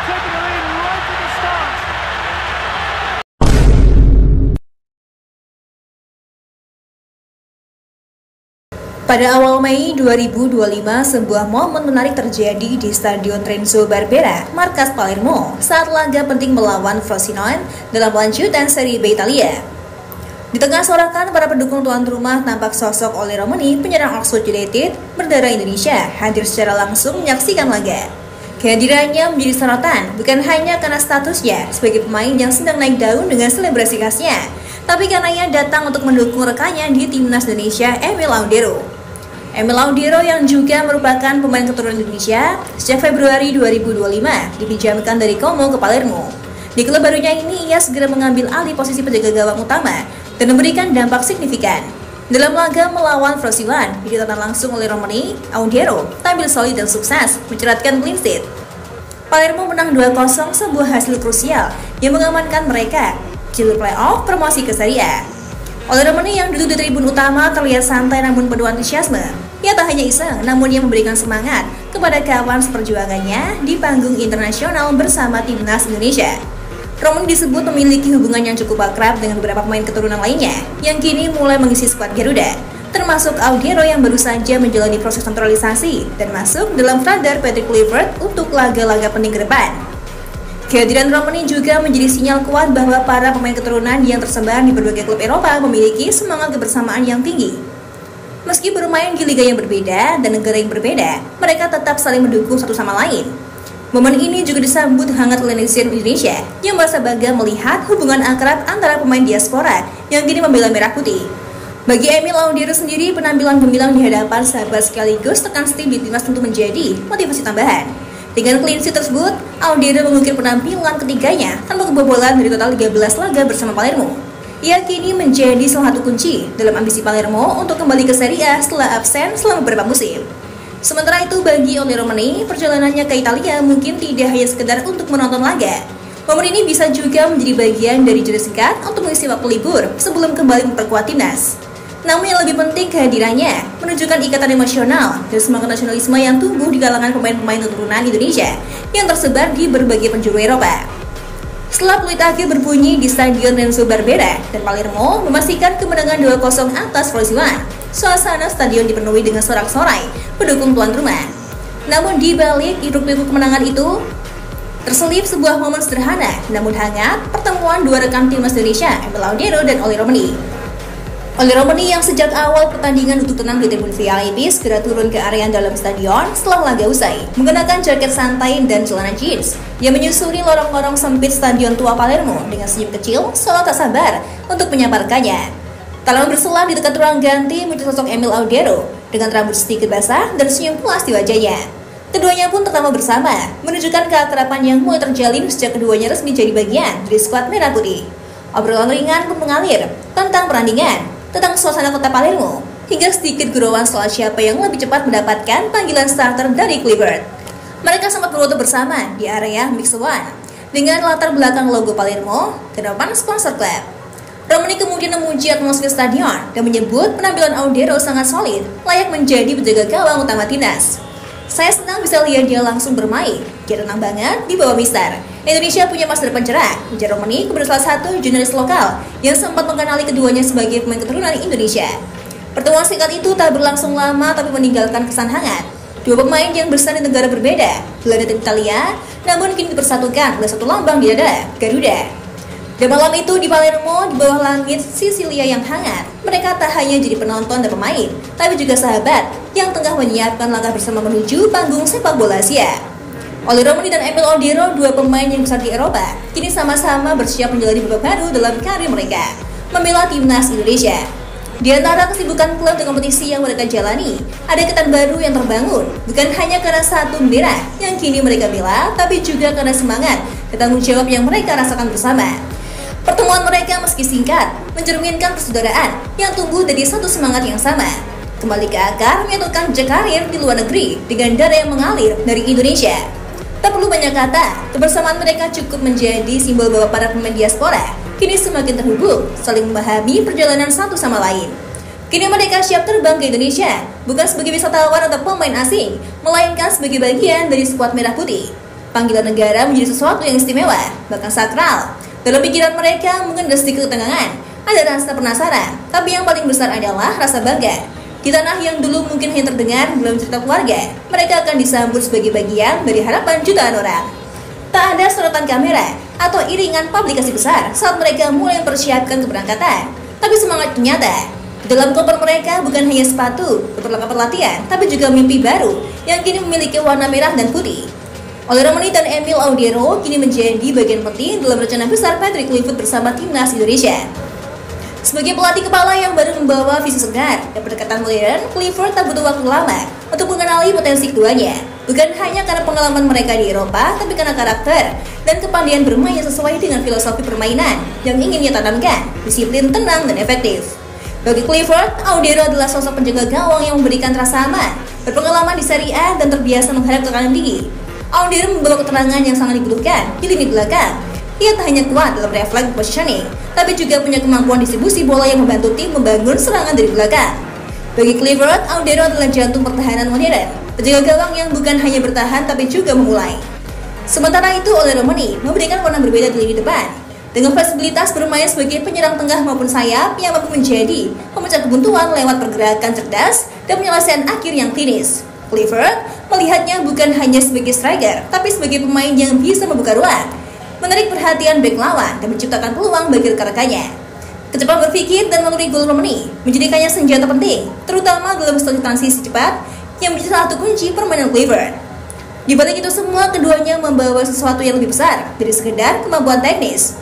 taken the lead right at the start. Pada awal Mei 2025, sebuah momen menarik terjadi di Stadion Renzo Barbera, markas Palermo, saat laga penting melawan Frosinone dalam lanjutan Serie B Italia. Di tengah sorakan para pendukung tuan rumah, tampak sosok Oleh Romani, penyerang Oxford United berdarah Indonesia, hadir secara langsung menyaksikan laga. Kehadirannya menjadi sorotan bukan hanya karena statusnya sebagai pemain yang sedang naik daun dengan selebrasi khasnya, tapi karena ia datang untuk mendukung rekannya di Timnas Indonesia, Emil Laudero. Emil Laudero yang juga merupakan pemain keturunan Indonesia, sejak Februari 2025 dipinjamkan dari Como ke Palermo. Di klub barunya ini, ia segera mengambil alih posisi penjaga gawang utama dan memberikan dampak signifikan. Dalam laga melawan Frosinone, ditonton langsung oleh Romani, Laudero tampil solid dan sukses menceratkan clean sheet. Palermo menang 2-0, sebuah hasil krusial yang mengamankan mereka jalur playoff promosi ke Serie A. Oleh Romani yang duduk di tribun utama terlihat santai namun penuh antusiasme. Ia tak hanya iseng, namun ia memberikan semangat kepada kawan seperjuangannya di panggung internasional bersama Timnas Indonesia. Romani disebut memiliki hubungan yang cukup akrab dengan beberapa pemain keturunan lainnya yang kini mulai mengisi skuad Garuda, termasuk Laudero yang baru saja menjalani proses naturalisasi dan masuk dalam radar Patrick Kluivert untuk laga-laga penting ke depan. Kehadiran Romani juga menjadi sinyal kuat bahwa para pemain keturunan yang tersebar di berbagai klub Eropa memiliki semangat kebersamaan yang tinggi. Meski bermain di liga yang berbeda dan negara yang berbeda, mereka tetap saling mendukung satu sama lain. Momen ini juga disambut hangat oleh netizen Indonesia yang merasa bangga melihat hubungan akrab antara pemain diaspora yang kini membela merah putih. Bagi Emil Laudero sendiri, penampilan gemilang di hadapan sahabat sekaligus rekan setim di timnas tentu menjadi motivasi tambahan. Dengan clean sheet tersebut, Laudero mengukir penampilan ketiganya tanpa kebobolan dari total 13 laga bersama Palermo. Ia kini menjadi salah satu kunci dalam ambisi Palermo untuk kembali ke Serie A setelah absen selama beberapa musim. Sementara itu, bagi Oleh Romani, perjalanannya ke Italia mungkin tidak hanya sekedar untuk menonton laga. Momen ini bisa juga menjadi bagian dari jeda singkat untuk mengisi waktu libur sebelum kembali memperkuat timnas. Namun yang lebih penting, kehadirannya menunjukkan ikatan emosional dan semangat nasionalisme yang tumbuh di kalangan pemain-pemain keturunan Indonesia yang tersebar di berbagai penjuru Eropa. Setelah peluit akhir berbunyi di Stadion Renzo Barbera dan Palermo memastikan kemenangan 2-0 atas Frosinone, suasana stadion dipenuhi dengan sorak-sorai pendukung tuan rumah. Namun di balik hiruk-pikuk kemenangan itu, terselip sebuah momen sederhana namun hangat, pertemuan dua rekan timnas Indonesia, Emil Laudero dan Oleh Romani. Oleh Romani yang sejak awal pertandingan duduk tenang di tribun VIP segera turun ke area dalam stadion setelah laga usai, mengenakan jaket santai dan celana jeans. Ia menyusuri lorong-lorong sempit Stadion Tua Palermo dengan senyum kecil seolah tak sabar untuk menyapa rekannya. Tak lama berselang di dekat ruang ganti muncul sosok Emil Laudero dengan rambut sedikit basah dan senyum puas di wajahnya. Keduanya pun tertawa bersama, menunjukkan keakraban yang mulai terjalin sejak keduanya resmi jadi bagian dari skuad merah putih. Obrolan ringan pun mengalir tentang perandingan, tentang suasana kota Palermo, hingga sedikit gurauan soal siapa yang lebih cepat mendapatkan panggilan starter dari Kluivert. Mereka sempat berfoto bersama di area Mix One dengan latar belakang logo Palermo dan papan sponsor klub. Romani kemudian memuji atmosfer stadion dan menyebut penampilan Laudero sangat solid, layak menjadi penjaga gawang utama timnas. Saya senang bisa lihat dia langsung bermain, dia tenang banget di bawah Mister. Indonesia punya masa depan cerah, ujar Romani kepada salah satu jurnalis lokal yang sempat mengenali keduanya sebagai pemain keturunan Indonesia. Pertemuan singkat itu tak berlangsung lama tapi meninggalkan kesan hangat. Dua pemain yang berasal dari negara berbeda, Belanda dan Italia, namun kini dipersatukan oleh satu lambang di dada, Garuda. Dan malam itu di Palermo, di bawah langit Sisilia yang hangat, mereka tak hanya jadi penonton dan pemain, tapi juga sahabat yang tengah menyiapkan langkah bersama menuju panggung sepak bola Asia. Oleh Romani dan Emil Laudero, dua pemain yang besar di Eropa, kini sama-sama bersiap menjalani babak baru dalam karir mereka, membela timnas Indonesia. Di antara kesibukan klub dan kompetisi yang mereka jalani, ada ikatan baru yang terbangun, bukan hanya karena satu bendera yang kini mereka bela, tapi juga karena semangat dan tanggung jawab yang mereka rasakan bersama. Pertemuan mereka meski singkat, mencerminkan persaudaraan yang tumbuh dari satu semangat yang sama. Kembali ke akar, menyatukan jejak karir di luar negeri dengan darah yang mengalir dari Indonesia. Tak perlu banyak kata, kebersamaan mereka cukup menjadi simbol bahwa para pemain diaspora kini semakin terhubung, saling memahami perjalanan satu sama lain. Kini mereka siap terbang ke Indonesia, bukan sebagai wisatawan atau pemain asing, melainkan sebagai bagian dari skuad merah putih. Panggilan negara menjadi sesuatu yang istimewa, bahkan sakral. Dalam pikiran mereka mungkin ada sedikit ketenangan, ada rasa penasaran, tapi yang paling besar adalah rasa bangga. Di tanah yang dulu mungkin hanya terdengar dalam cerita keluarga, mereka akan disambut sebagai bagian dari harapan jutaan orang. Tak ada sorotan kamera atau iringan publikasi besar saat mereka mulai mempersiapkan keberangkatan, tapi semangat nyata. Dalam koper mereka bukan hanya sepatu, perlengkapan latihan, tapi juga mimpi baru yang kini memiliki warna merah dan putih. Oli Romani dan Emil Audiero kini menjadi bagian penting dalam rencana besar Patrick Kluivert bersama timnas Indonesia. Sebagai pelatih kepala yang baru membawa visi segar dan pendekatan modern, Kluivert tak butuh waktu lama untuk mengenali potensi keduanya. Bukan hanya karena pengalaman mereka di Eropa, tapi karena karakter dan kepandaian bermain yang sesuai dengan filosofi permainan yang ingin ia tanamkan, disiplin, tenang, dan efektif. Bagi Kluivert, Audiero adalah sosok penjaga gawang yang memberikan rasa aman, berpengalaman di Serie A dan terbiasa menghadap tekanan tinggi. Audiero membawa keterangan yang sangat dibutuhkan di lini belakang. Ia tak hanya kuat dalam refleks positioning, tapi juga punya kemampuan distribusi bola yang membantu tim membangun serangan dari belakang. Bagi Kluivert, Audiero adalah jantung pertahanan modern, penjaga gawang yang bukan hanya bertahan tapi juga memulai. Sementara itu, Oli Romani memberikan warna berbeda di lini depan, dengan fleksibilitas bermain sebagai penyerang tengah maupun sayap yang mampu menjadi pemecah kebuntuan lewat pergerakan cerdas dan penyelesaian akhir yang klinis. Kluivert melihatnya bukan hanya sebagai striker, tapi sebagai pemain yang bisa membuka ruang, menarik perhatian bek lawan, dan menciptakan peluang bagi rekan-rekannya. Kecepatan berpikir dan naluri gol Romani menjadikannya senjata penting, terutama dalam strategi transisi cepat yang menjadi salah satu kunci permainan Kluivert. Di balik itu semua, keduanya membawa sesuatu yang lebih besar dari sekedar kemampuan teknis.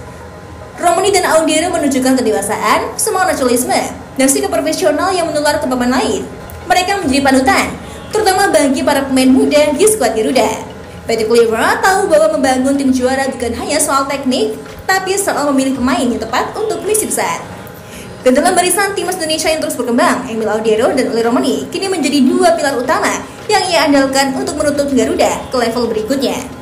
Romani dan Audiero menunjukkan kedewasaan, semangat nasionalisme, dan sikap profesional yang menular ke pemain lain. Mereka menjadi panutan, terutama bagi para pemain muda di skuad Garuda. Patrick Kluivert tahu bahwa membangun tim juara bukan hanya soal teknik, tapi soal memilih pemain yang tepat untuk misi besar. Dan dalam barisan timnas Indonesia yang terus berkembang, Emil Audiero dan Oli Romani kini menjadi dua pilar utama yang ia andalkan untuk menutup Garuda ke level berikutnya.